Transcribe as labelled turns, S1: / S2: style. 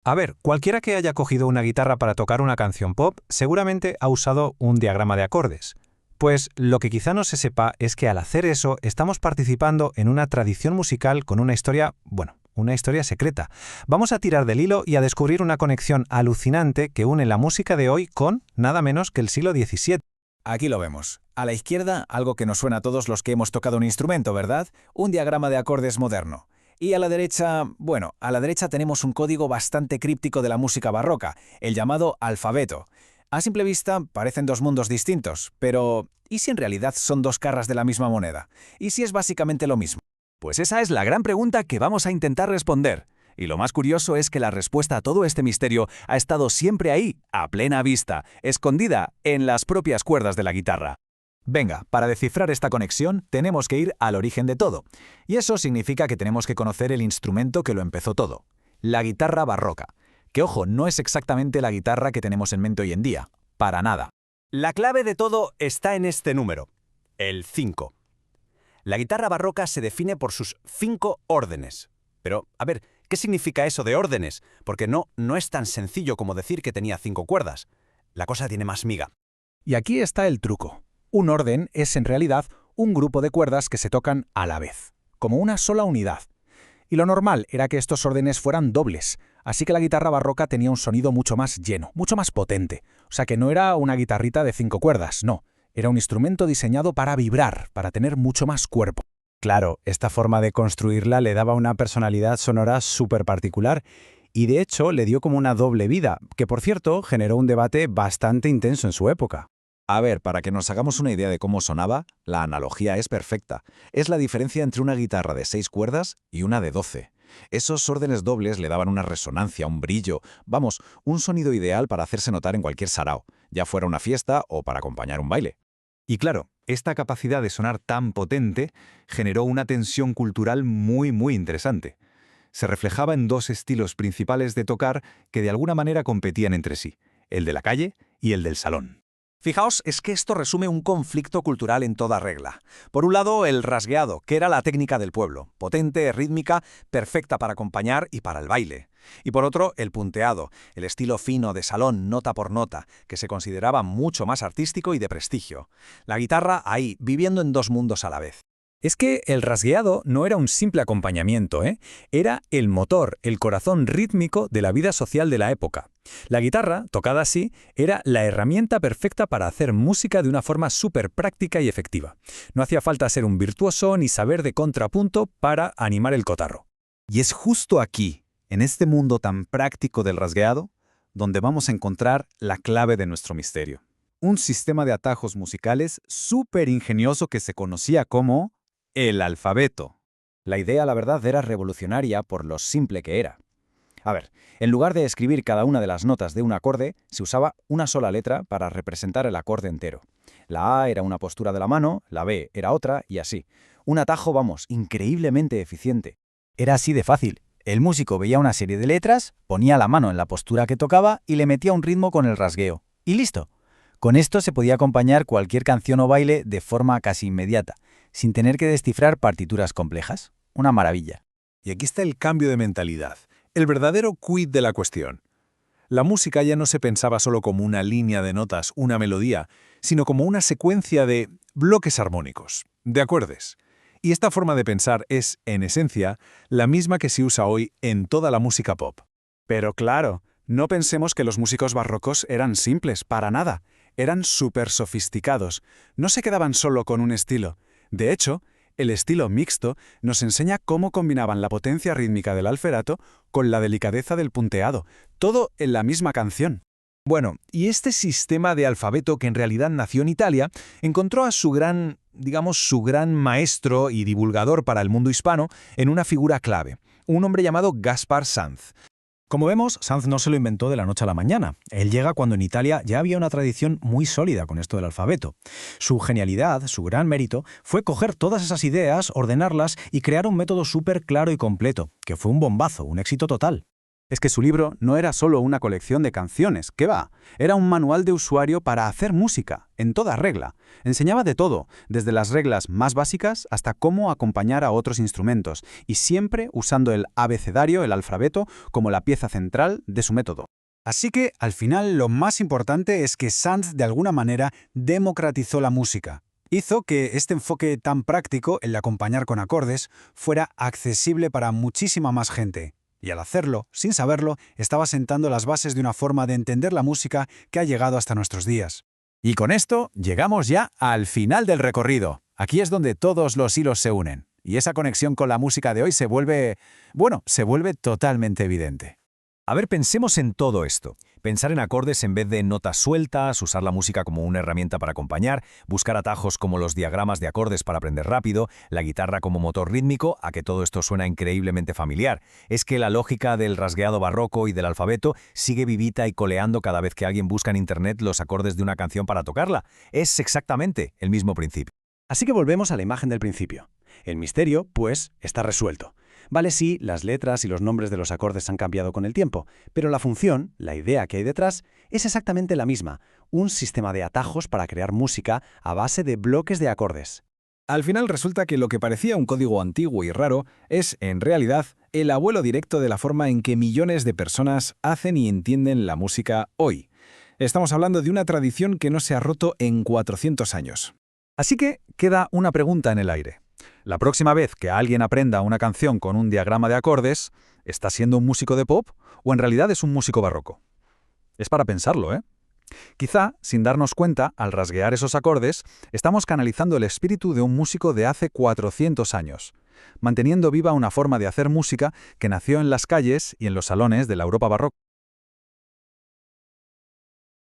S1: A ver, cualquiera que haya cogido una guitarra para tocar una canción pop seguramente ha usado un diagrama de acordes. Pues lo que quizá no se sepa es que al hacer eso estamos participando en una tradición musical con una historia, bueno, una historia secreta. Vamos a tirar del hilo y a descubrir una conexión alucinante que une la música de hoy con nada menos que el siglo XVII.
S2: Aquí lo vemos. A la izquierda, algo que nos suena a todos los que hemos tocado un instrumento, ¿verdad? Un diagrama de acordes moderno. Y a la derecha, bueno, a la derecha tenemos un código bastante críptico de la música barroca, el llamado alfabeto. A simple vista parecen dos mundos distintos, pero ¿y si en realidad son dos caras de la misma moneda? ¿Y si es básicamente lo mismo? Pues esa es la gran pregunta que vamos a intentar responder. Y lo más curioso es que la respuesta a todo este misterio ha estado siempre ahí, a plena vista, escondida en las propias cuerdas de la guitarra. Venga, para descifrar esta conexión tenemos que ir al origen de todo. Y eso significa que tenemos que conocer el instrumento que lo empezó todo, la guitarra barroca. Que ojo, no es exactamente la guitarra que tenemos en mente hoy en día, para nada.
S3: La clave de todo está en este número, el 5. La guitarra barroca se define por sus 5 órdenes. Pero, a ver, ¿qué significa eso de órdenes? Porque no es tan sencillo como decir que tenía 5 cuerdas. La cosa tiene más miga.
S2: Y aquí está el truco. Un orden es en realidad un grupo de cuerdas que se tocan a la vez, como una sola unidad. Y lo normal era que estos órdenes fueran dobles, así que la guitarra barroca tenía un sonido mucho más lleno, mucho más potente. O sea que no era una guitarrita de 5 cuerdas, no. Era un instrumento diseñado para vibrar, para tener mucho más cuerpo.
S4: Claro, esta forma de construirla le daba una personalidad sonora súper particular y de hecho le dio como una doble vida, que por cierto generó un debate bastante intenso en su época.
S5: A ver, para que nos hagamos una idea de cómo sonaba, la analogía es perfecta. Es la diferencia entre una guitarra de 6 cuerdas y una de 12. Esos órdenes dobles le daban una resonancia, un brillo, vamos, un sonido ideal para hacerse notar en cualquier sarao, ya fuera una fiesta o para acompañar un baile.
S6: Y claro, esta capacidad de sonar tan potente generó una tensión cultural muy interesante. Se reflejaba en dos estilos principales de tocar que de alguna manera competían entre sí, el de la calle y el del salón.
S3: Fijaos, es que esto resume un conflicto cultural en toda regla. Por un lado, el rasgueado, que era la técnica del pueblo, potente, rítmica, perfecta para acompañar y para el baile. Y por otro, el punteado, el estilo fino de salón, nota por nota, que se consideraba mucho más artístico y de prestigio. La guitarra ahí, viviendo en dos mundos a la vez.
S2: Es que el rasgueado no era un simple acompañamiento, Era el motor, el corazón rítmico de la vida social de la época. La guitarra, tocada así, era la herramienta perfecta para hacer música de una forma súper práctica y efectiva. No hacía falta ser un virtuoso ni saber de contrapunto para animar el cotarro.
S4: Y es justo aquí, en este mundo tan práctico del rasgueado, donde vamos a encontrar la clave de nuestro misterio. Un sistema de atajos musicales súper ingenioso que se conocía como el alfabeto.
S2: La idea, la verdad, era revolucionaria por lo simple que era. A ver, en lugar de escribir cada una de las notas de un acorde, se usaba una sola letra para representar el acorde entero. La A era una postura de la mano, la B era otra y así. Un atajo, vamos, increíblemente eficiente. Era así de fácil. El músico veía una serie de letras, ponía la mano en la postura que tocaba y le metía un ritmo con el rasgueo. Y listo. Con esto se podía acompañar cualquier canción o baile de forma casi inmediata, sin tener que descifrar partituras complejas. Una maravilla.
S1: Y aquí está el cambio de mentalidad, el verdadero quid de la cuestión. La música ya no se pensaba solo como una línea de notas, una melodía, sino como una secuencia de bloques armónicos, de acordes. Y esta forma de pensar es, en esencia, la misma que se usa hoy en toda la música pop.
S7: Pero claro, no pensemos que los músicos barrocos eran simples, para nada. Eran súper sofisticados. No se quedaban solo con un estilo. De hecho, el estilo mixto nos enseña cómo combinaban la potencia rítmica del alferato con la delicadeza del punteado, todo en la misma canción.
S1: Bueno, y este sistema de alfabeto que en realidad nació en Italia, encontró a su gran maestro y divulgador para el mundo hispano en una figura clave, un hombre llamado Gaspar Sanz. Como vemos, Sanz no se lo inventó de la noche a la mañana. Él llega cuando en Italia ya había una tradición muy sólida con esto del alfabeto. Su genialidad, su gran mérito, fue coger todas esas ideas, ordenarlas y crear un método súper claro y completo, que fue un bombazo, un éxito total.
S7: Es que su libro no era solo una colección de canciones, ¿qué va? Era un manual de usuario para hacer música, en toda regla. Enseñaba de todo, desde las reglas más básicas hasta cómo acompañar a otros instrumentos, y siempre usando el abecedario, el alfabeto, como la pieza central de su método. Así que, al final, lo más importante es que Sand, de alguna manera, democratizó la música. Hizo que este enfoque tan práctico, el de acompañar con acordes, fuera accesible para muchísima más gente. Y al hacerlo, sin saberlo, estaba sentando las bases de una forma de entender la música que ha llegado hasta nuestros días.
S2: Y con esto llegamos ya al final del recorrido. Aquí es donde todos los hilos se unen. Y esa conexión con la música de hoy se vuelve totalmente evidente.
S3: A ver, pensemos en todo esto. Pensar en acordes en vez de notas sueltas, usar la música como una herramienta para acompañar, buscar atajos como los diagramas de acordes para aprender rápido, la guitarra como motor rítmico, a que todo esto suena increíblemente familiar. Es que la lógica del rasgueado barroco y del alfabeto sigue vivita y coleando cada vez que alguien busca en Internet los acordes de una canción para tocarla. Es exactamente el mismo principio.
S8: Así que volvemos a la imagen del principio. El misterio, pues, está resuelto. Vale, sí, las letras y los nombres de los acordes han cambiado con el tiempo, pero la función, la idea que hay detrás, es exactamente la misma, un sistema de atajos para crear música a base de bloques de acordes.
S1: Al final resulta que lo que parecía un código antiguo y raro es, en realidad, el abuelo directo de la forma en que millones de personas hacen y entienden la música hoy. Estamos hablando de una tradición que no se ha roto en 400 años.
S6: Así que queda una pregunta en el aire. La próxima vez que alguien aprenda una canción con un diagrama de acordes, ¿está siendo un músico de pop o en realidad es un músico barroco? Es para pensarlo, ¿eh? Quizá, sin darnos cuenta, al rasguear esos acordes, estamos canalizando el espíritu de un músico de hace 400 años, manteniendo viva una forma de hacer música que nació en las calles y en los salones de la Europa barroca.